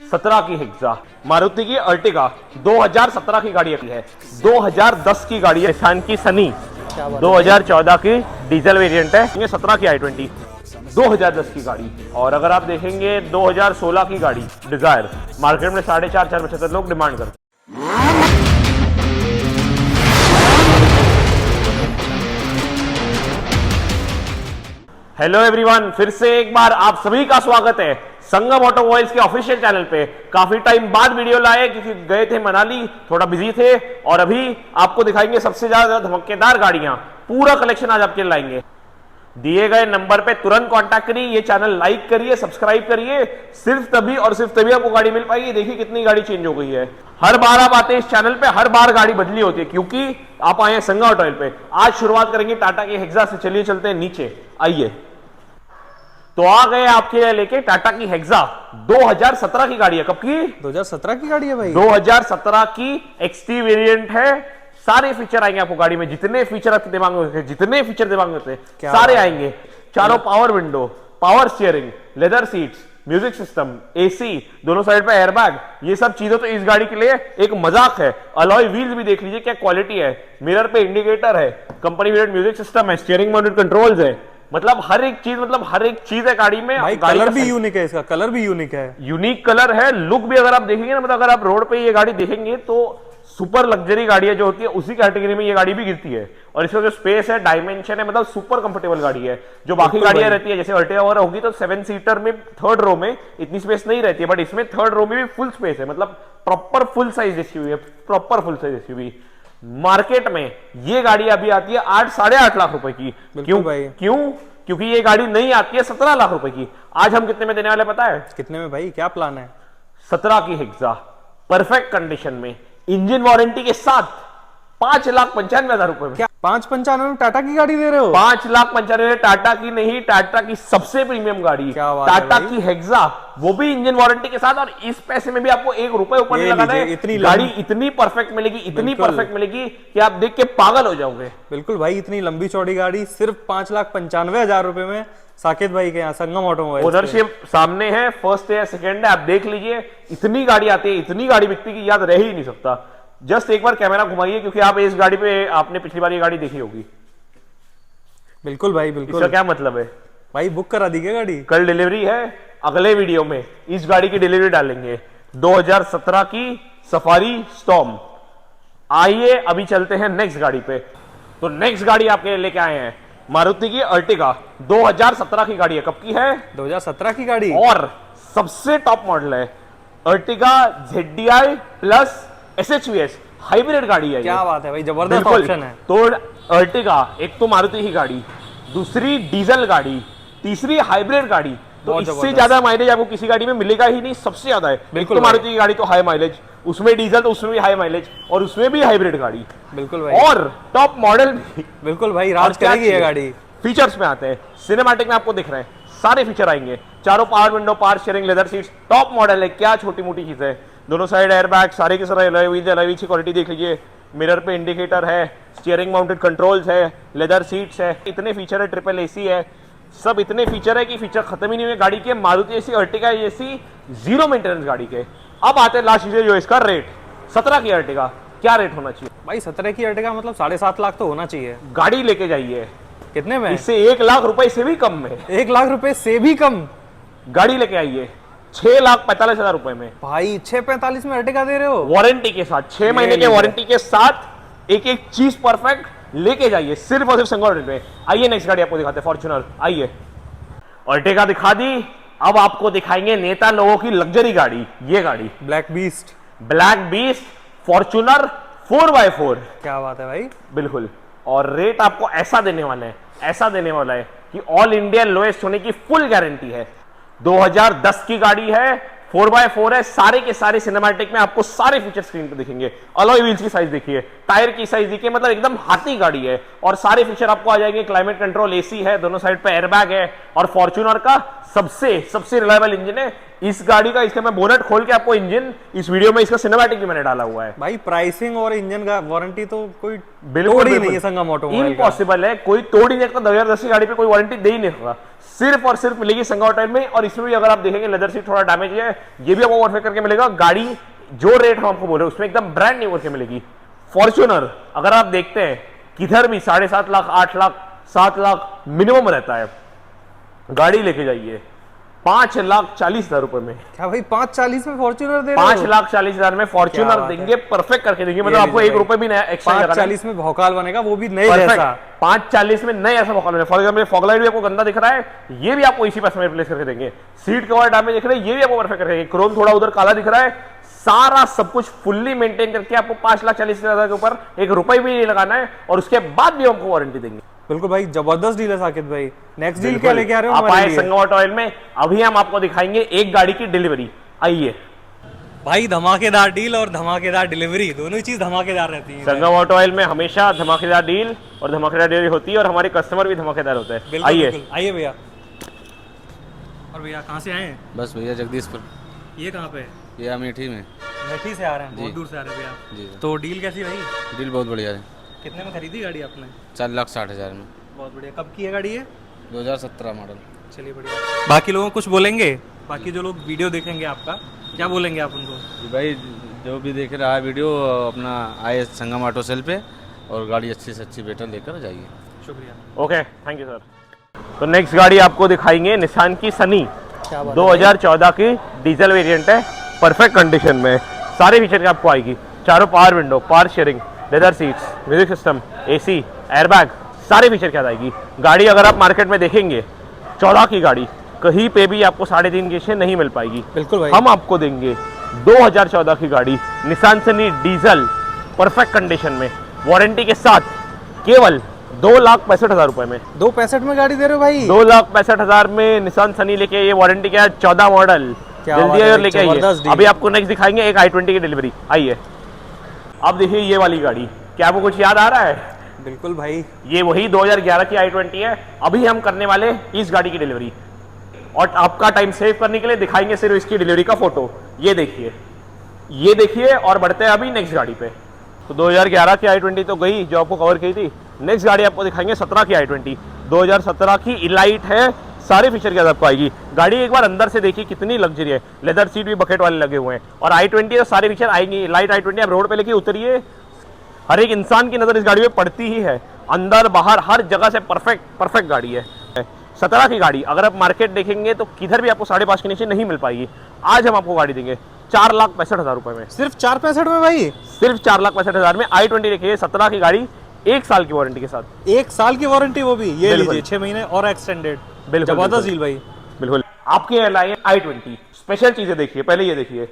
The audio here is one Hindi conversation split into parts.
17 की हेक्सा मारुति की अर्टिगा 2017 की गाड़ी है, 2010 की गाड़ी है निसान की सनी 2014 की डीजल वेरिएंट है, ये 17 की i20 2010 की गाड़ी। और अगर आप देखेंगे 2016 की गाड़ी डिजायर मार्केट में 4.5-4.75 लोग डिमांड करते हैं। हेलो एवरीवन, फिर से एक बार आप सभी का स्वागत है संगम ऑटोमोबाइल्स के ऑफिशियल चैनल पे। काफी टाइम बाद वीडियो लाए क्योंकि गए थे मनाली, थोड़ा बिजी थे, और अभी आपको दिखाएंगे सबसे ज्यादा धमाकेदार गाड़ियां। पूरा कलेक्शन आज आपके लाएंगे। दिए गए नंबर पे तुरंत कांटेक्ट करिए, ये चैनल लाइक करिए, सब्सक्राइब करिए। सिर्फ तभी और सिर्फ तभी आपको गाड़ी मिल पाएगी। देखिए कितनी गाड़ी चेंज हो गई है। हर बार आप आते हैं इस चैनल पे, हर बार गाड़ी बदली होती है क्योंकि आप आए हैं संगम ऑटोमोबाइल पे। आज शुरुआत करेंगे टाटा की हेक्सा से। चलिए चलते हैं नीचे, आइए। तो आ गए आपके लिए लेके टाटा की हेक्सा 2017 की गाड़ी है। कब की? 2017 की गाड़ी है भाई। 2017 की एक्सटी वेरिएंट है। सारे फीचर आएंगे आपको गाड़ी में, जितने फीचर आपके दिमाग में होते हैं, जितने फीचर दिमाग में होते हैं सारे आएंगे। चारों power window, power steering, leather seats, music system, AC, दोनों साइड पे एयरबैग, ये सब चीजें तो इस गाड़ी के लिए एक मजाक है। अलॉय व्हील्स भी देख लीजिए क्या क्वालिटी है। मिरर पे इंडिकेटर है, कंपनी वेटेड म्यूजिक सिस्टम है, स्टीयरिंग माउंटेड कंट्रोल्स है। मतलब हर एक चीज है गाड़ी में। भाई कलर भी यूनिक है, इसका कलर भी यूनिक है, यूनिक कलर है। लुक भी अगर आप देखेंगे ना, मतलब अगर आप रोड पे ये गाड़ी देखेंगे तो सुपर लग्जरी गाड़ी है जो होती है, उसी कैटेगरी में ये गाड़ी भी गिरती है। और इसका जो स्पेस है, डायमेंशन है, मतलब सुपर कंफर्टेबल गाड़ी है। जो बाकी गाड़ियां रहती है जैसे अर्टिगा वगैरह होगी तो 7 सीटर में थर्ड रो में इतनी स्पेस नहीं रहती है, बट इसमें थर्ड रो में भी फुल स्पेस है। मतलब प्रॉपर फुल साइज एसयूवी है, proper full size SUV. Market में ये गाड़ी अभी आती है 8-8.5 लाख रुपए की। क्यों? क्योंकि ये गाड़ी नहीं आती है 17 लाख रुपए की। आज हम कितने में देने वाले पता है? कितने में भाई, क्या प्लान है? 17 की हेक्सा परफेक्ट कंडीशन में, इंजन वारंटी के साथ 5,95,000 रुपए में। क्या 5,95,000 में टाटा की गाड़ी दे रहे हो? 5,95,000 टाटा की नहीं, टाटा की सबसे प्रीमियम गाड़ी, टाटा की हेक्सा, वो भी इंजन वारंटी के साथ। और इस पैसे में भी आपको 1 रुपए ऊपर नहीं लगाना है। गाड़ी इतनी परफेक्ट मिलेगी, इतनी परफेक्ट मिलेगी कि आप देख के पागल हो जाओगे। बिल्कुल भाई, इतनी लंबी चौड़ी गाड़ी सिर्फ 5,95,000 रुपए में साकेत भाई के यहाँ संगम ऑटोमोबाइल्स। ओनरशिप सामने है, फर्स्ट है, सेकंड है, आप देख लीजिए। इतनी गाड़ी आती है, इतनी गाड़ी बिकती की याद रह ही नहीं सकता। जस्ट एक बार कैमरा घुमाइए क्योंकि आप इस गाड़ी पे आपने पिछली बार ये गाड़ी देखी होगी। बिल्कुल भाई, बिल्कुल। इसका क्या मतलब है भाई? बुक करा दी क्या गाड़ी? कल डिलीवरी है। अगले वीडियो में इस गाड़ी की डिलीवरी डालेंगे। 2017 की सफारी स्टॉर्म। आइए अभी चलते हैं नेक्स्ट गाड़ी पे। तो नेक्स्ट गाड़ी आपके लेके आए हैं मारुति की अर्टिगा 2017 की गाड़ी है। कब की है? 2017 की गाड़ी। और सबसे टॉप मॉडल है Ertiga ZDI plus SHVS hybrid गाड़ी है। क्या बात है भाई, जबरदस्त ऑप्शन है। तो अर्टिगा एक तो मारुति की गाड़ी, दूसरी डीजल गाड़ी, तीसरी हाइब्रिड गाड़ी। तो इससे ज्यादा माइलेज आपको किसी गाड़ी में मिलेगा ही नहीं, सबसे ज्यादा है। बिल्कुल, तो मारुति की गाड़ी तो हाई माइलेज, उसमें डीजल तो उसमें भी हाई माइलेज, और उसमें भी हाइब्रिड गाड़ी। बिल्कुल भाई, और टॉप मॉडल भी। बिल्कुल भाई, राज करेगी ये गाड़ी। फीचर्स में आते हैं, सिनेमैटिक में आपको दिख रहे हैं सारे फीचर आएंगे। चारों power window, power steering, leather seats, top model है। क्या छोटी मोटी चीज है। दोनों साइड एयरबैग, सारे के सारे अलॉय व्हील्स की क्वालिटी देख लीजिए। मिरर पे इंडिकेटर है, स्टीयरिंग माउंटेड कंट्रोल्स है, लेदर सीट्स है, इतने फीचर है, ट्रिपल एसी है। सब इतने फीचर है कि फीचर खत्म ही नहीं हुए गाड़ी के। मारुति जैसी, अर्टिगा जैसी जीरो मेंटेनेंस गाड़ी के। अब आते हैं लास्ट चीज, जो इसका रेट। 17 की अर्टिगा क्या रेट होना चाहिए भाई? 17 की अर्टिगा मतलब 7.5 लाख तो होना चाहिए। गाड़ी लेके जाइए। कितने में? इससे 1 लाख रुपए से भी कम में। 1 लाख रुपए से भी कम गाड़ी लेके आइए 6,45,000 रुपए में। भाई 6,45 में अर्टिगा दे रहे हो? वारंटी के साथ, 6 महीने के वारंटी के साथ, एक चीज परफेक्ट लेके जाइए सिर्फ और सिर्फ संगम में। आइए नेक्स्ट गाड़ी आपको दिखाते हैं, फॉर्च्यूनर। आइए, अर्टिगा दिखा दी, अब आपको दिखाएंगे नेता लोगों की लग्जरी गाड़ी। ये गाड़ी ब्लैक बीस्ट फॉर्च्यूनर 4x4। क्या बात है भाई, बिल्कुल। और रेट आपको ऐसा देने वाला है कि ऑल इंडिया लोएस्ट होने की फुल गारंटी है। 2010 की गाड़ी है, 4x4 है, सारे के सारे सिनेमैटिक में आपको सारे फीचर स्क्रीन पे दिखेंगे। अलॉय व्हील्स की साइज देखिए, टायर की साइज देखिए, मतलब एकदम हाथी गाड़ी है। और सारे फीचर आपको आ जाएंगे। क्लाइमेट कंट्रोल, एसी है, दोनों साइड पे एयरबैग है। और फॉर्च्यूनर का सबसे सबसे रिलायबल इंजन है इस गाड़ी का। इसका मैं बोनट खोल के आपको इंजन इस वीडियो में इसका सिनेमैटिक भी मैंने डाला हुआ है भाई प्राइसिंग और इंजन का वारंटी तो कोई बिल्कुल तोड़ ही नहीं है संगम ऑटोमोबाइल का। इम्पॉसिबल है, कोई तोड़ ही नहीं सकता। 2010 की गाड़ी पे कोई वारंटी दे ही नहीं सकता, सिर्फ और सिर्फ मिलेगी संगम ऑटोमोबाइल में। और इसमें भी अगर आप देखेंगे लेदर सीट थोड़ा डैमेज है, ये भी आपको मॉडिफाई करके मिलेगा। गाड़ी जो रेट हम आपको बोल रहे हैं उसमें एकदम ब्रांड न्यू करके मिलेगी। फॉर्च्यूनर अगर आप देखते हैं किधर भी 7.5 लाख 8 लाख 7 लाख मिनिमम रहता है, गाड़ी लेके जाइए 5,40,000 रुपए में। क्या भाई 540 में फॉर्च्यूनर दे रहे हो? 5,40,000 में फॉर्च्यूनर देंगे, परफेक्ट करके देंगे। मतलब आपको 1 रुपए भी एक्स्ट्रा 540 में भौकाल बनेगा, वो भी नए परफेक्ट। जैसा। 540 में नए ऐसा भौकाल बनेगा। फॉर एग्जाम्पल फॉग लाइट भी आपको गंदा दिख रहा है, ये भी आपको इसी पैसे में रिप्लेस करके देंगे। सीट कवर डैमेज दिख रहे हैं, ये भी आपको परफेक्ट करके। क्रोम थोड़ा उधर काला दिख रहा है, सारा सब कुछ फुल्ली मेंटेन करके आपको 5,40,000 के ऊपर 1 रुपए भी नहीं लगाना है, और उसके बाद भी हमको वारंटी देंगे। बिल्कुल भाई, जबरदस्त डील है साकिब भाई। नेक्स्ट डील क्या लेके आ रहे हो आप हमारे आए लिए? संगम ऑटोमोबाइल में, अभी हम आपको दिखाएंगे एक गाड़ी की डिलीवरी। आइए। भाई धमाकेदार डील और धमाकेदार डिलीवरी, दोनों ही चीज धमाकेदार रहती है। संगम ऑटोमोबाइल में हमेशा धमाकेदार डील और धमाकेदार डिलीवरी होती है, और हमारे कस्टमर भी धमाकेदार होते हैं। आइए आइए भैया। और भैया कहाँ से आए हैं? बस भैया जगदीशपुर। ये कहाँ पे? ये अमेठी में। मेठी से आ रहे हैं, बहुत दूर से आ रहे हैं भैया। जी तो डील कैसी भाई? डील बहुत बढ़िया है। कितने में खरीदी गाड़ी आपने? 4,60,000 में। बहुत बढ़िया। कब की है गाड़ी ये? 2017 मॉडल। चलिए बढ़िया। बाकी लोगों को कुछ बोलेंगे? बाकी जो लोग वीडियो देखेंगे आपका, क्या बोलेंगे आप उनको? जी भाई, जो भी देख रहा है वीडियो अपना आए संगम ऑटो सेल पे, और गाड़ी अच्छी से अच्छी बेटर लेकर जाइए। शुक्रिया। Okay, thank you sir. तो नेक्स्ट गाड़ी आपको दिखाएंगे निसान की सनी। क्या बात है? 2014 की डीजल वेरिएंट है, परफेक्ट कंडीशन में। सारे फीचर की आपको आएगी, चारों power window, power sharing, leather seats, music system, AC, airbag, सारे फीचर के साथ आएगी गाड़ी। अगर आप मार्केट में देखेंगे 14 की गाड़ी कहीं पे भी आपको 3.5 के से नहीं मिल पाएगी। बिल्कुल भाई। हम आपको देंगे 2014 की गाड़ी Nissan Sunny diesel, perfect condition में, वारंटी के साथ, केवल 2,65,000 रुपए में। 265 में गाड़ी दे रहे हो भाई? 2,65,000 में निसान सनी लेके, ये वारंटी के साथ 14 मॉडल। क्या जल्दी बात है, आइए और लेके आइए। जबरदस्त डील। अभी आपको नेक्स्ट दिखाएंगे एक i20 की डिलीवरी। आइए। अब देखिए ये वाली गाड़ी, क्या आपको कुछ याद आ रहा है? बिल्कुल भाई। ये वही 2011 की i20 है। अभी हम करने वाले इस गाड़ी की डिलीवरी, और आपका टाइम सेव करने के लिए दिखाएंगे सिर्फ इसकी डिलीवरी का फोटो। ये देखिए, ये देखिए, और बढ़ते हैं अभी नेक्स्ट गाड़ी पे। तो 2011 की i20 तो गई जो आपको कवर की थी। नेक्स्ट गाड़ी आपको दिखाएंगे 17 की i20। 2017 की इलाइट है, सारे फीचर के साथ आपको आएगी गाड़ी। एक बार अंदर से देखिए कितनी लग्जरी है, लेदर सीट भी बकेट वाले लगे हुए हैं, और i20 तो सारे फीचर आएंगी। लाइट i20 आप रोड पे लेके उतरिए, हर एक इंसान की नजर इस गाड़ी में पड़ती ही है, अंदर बाहर हर जगह से परफेक्ट गाड़ी है। 17 की गाड़ी अगर आप मार्केट देखेंगे तो किधर भी आपको 5.5 के नीचे नहीं मिल पाएगी। आज हम आपको गाड़ी देंगे 4,65,000 रुपए में। सिर्फ 465 में भाई? सिर्फ 4,65,000 में i20 देखिए, 17 की गाड़ी, 1 साल की वारंटी के साथ। 1 साल की वारंटी, वो भी ये बिल्कुल। लीजिए 6 महीने और एक्सटेंडेड। बिल्कुल, जबरदस्त डील भाई। बिल्कुल। आपके यहाँ लाए i20 स्पेशल चीजें देखिए। पहले ये देखिए,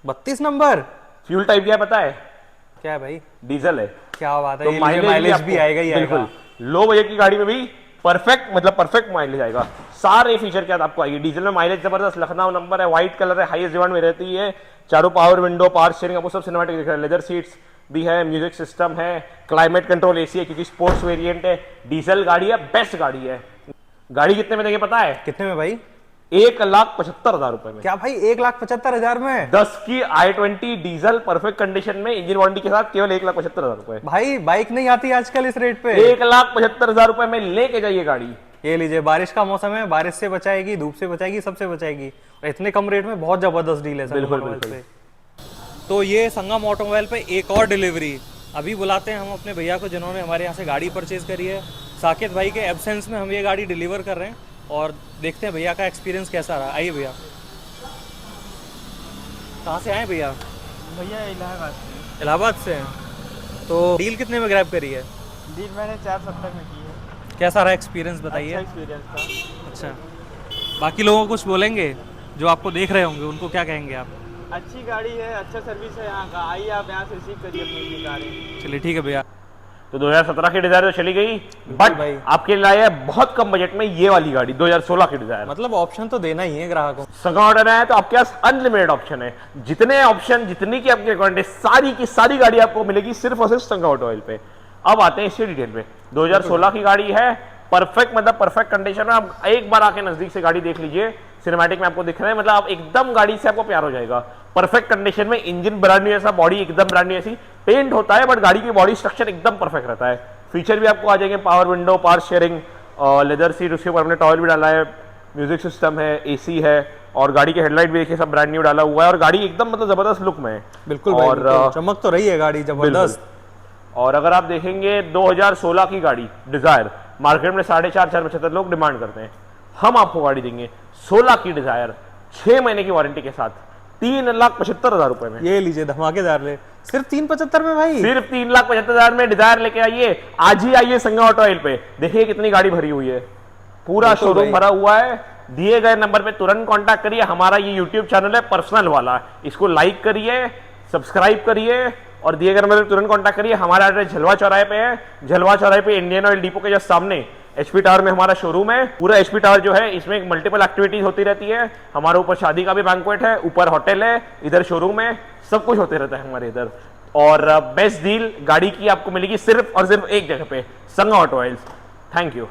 32 नंबर। फ्यूल टाइप क्या है पता है? क्या है भाई? डीजल है। क्या बात है, तो ये माइलेज भी आएगा ही आएगा। बिल्कुल। लो बजट की गाड़ी में भी परफेक्ट, मतलब परफेक्ट माइलेज आएगा। सारे फीचर के साथ आपको आएगी। डीजल में माइलेज जबरदस्त, लखनऊ नंबर है, व्हाइट कलर है, हाईएस्ट डिमांड में रहती है। चारों पावर विंडो, पावर शेयरिंग, आपको सब सिनेमैटिक दिख रहा है। लेदर सीट्स भी है, म्यूजिक सिस्टम है, क्लाइमेट कंट्रोल एसी है, क्योंकि स्पोर्ट्स वेरिएंट है, डीजल गाड़ी है, बेस्ट गाड़ी है। गाड़ी कितने में देंगे पता है? कितने में भाई? 1,75,000 रुपए में। क्या भाई 1,75,000 में? 10 की i20 डीजल परफेक्ट कंडीशन में, इंजन वारंटी के साथ, केवल 1,75,000 रुपए। भाई बाइक नहीं आती आजकल इस रेट पे। 1,75,000 रुपए में लेके जाइए गाड़ी। ये लीजिए, बारिश का मौसम है, बारिश से बचाएगी, धूप से बचाएगी, सबसे बचाएगी, और इतने कम रेट में बहुत जबरदस्त डील है बिल्कुल, संगम बिल्कुल। पे। तो ये संगम ऑटोमोबाइल पे एक और डिलीवरी अभी बुलाते हैं हम अपने भैया को, जिन्होंने हमारे यहाँ से गाड़ी परचेज करी है। साकिब भाई के एब्सेंस में हम ये गाड़ी डिलीवर कर रहे हैं, और देखते हैं भैया का एक्सपीरियंस कैसा रहा। आइए भैया। कहाँ से आए भैया? भैया इलाहाबाद से। इलाहाबाद से हैं। तो डील कितने में ग्रैब करी है? डील मैंने 470 में की है। कैसा रहा एक्सपीरियंस बताइए। अच्छा एक्सपीरियंस था। अच्छा, बाकी लोगों को कुछ बोलेंगे जो आपको देख रहे होंगे, उनको क्या कहेंगे आप? अच्छी गाड़ी है, अच्छा सर्विस है यहाँ का। आइए आप यहाँ से रिसीव करिए अपनी गाड़ी। चलिए ठीक है भैया। तो 2017 की डिजायर तो चली गई, बट भाई। आपके लिए आया है बहुत कम बजट में ये वाली गाड़ी 2016 की डिजायर। मतलब ऑप्शन तो देना ही है ग्राहकों को। संगम ऑर्डर है तो आपके पास अनलिमिटेड ऑप्शन है। जितने ऑप्शन, जितनी की आपकी रिक्वायरमेंट है, सारी की सारी गाड़ी आपको मिलेगी सिर्फ और सिर्फ संगम ऑटोमोबाइल पे। अब आते हैं इसके डिटेल पे। 2016 की गाड़ी है, परफेक्ट, मतलब परफेक्ट कंडीशन में। आप एक बार आके नजदीक से गाड़ी देख लीजिए, सिनेमैटिक में आपको दिख रहा है, मतलब आप एकदम गाड़ी से आपको प्यार हो जाएगा। परफेक्ट कंडीशन में, इंजन ब्रांड न्यू ऐसा, बॉडी एकदम ब्रांड न्यू ऐसी, पेंट होता है बट गाड़ी की बॉडी स्ट्रक्चर एकदम परफेक्ट रहता है। फीचर भी आपको आ जाएंगे, power window, power sharing, leather seat, उसके ऊपर हमने टॉयल भी डाला है, म्यूजिक सिस्टम है, एसी है, और गाड़ी की हेडलाइट भी देखिए सब ब्रांड न्यू डाला हुआ है, और गाड़ी एकदम मतलब जबरदस्त लुक में है। बिल्कुल भाई, और बिल्कुल। चमक तो रही है गाड़ी जबरदस्त। और अगर आप देखेंगे 2016 की गाड़ी डिजायर, मार्केट में 4.5-4.75 लोग डिमांड करते हैं, हम आपको गाड़ी देंगे 16 की डिजायर 6 महीने की वारंटी के साथ 3,75,000 रुपए में। ये लीजिए धमाकेदार ले, सिर्फ 375 में भाई, सिर्फ 3,75,000 में डिजायर लेके आइए। आज ही आइए संगम ऑटो ऑयल पे, देखिए कितनी गाड़ी भरी हुई है, पूरा शोरूम भरा हुआ है। दिए गए नंबर पे तुरंत कांटेक्ट करिए। हमारा ये यूट्यूब चैनल है पर्सनल वाला, इसको लाइक करिए, सब्सक्राइब करिए, और दिए गए नंबर पे तुरंत कांटेक्ट करिए। हमारा एड्रेस झलवा चौराहे पे है, झलवा चौराहे पे इंडियन ऑयल डिपो के जस्ट सामने एचपी टावर में हमारा शोरूम है। पूरा एचपी टावर जो है इसमें मल्टीपल एक्टिविटीज होती रहती है। हमारे ऊपर शादी का भी बैंक्वेट है, ऊपर होटल है, इधर शोरूम है, सब कुछ होते रहता है हमारे इधर। और बेस्ट डील गाड़ी की आपको मिलेगी सिर्फ और सिर्फ एक जगह पे, संगम ऑटो ऑयल्स। Thank you.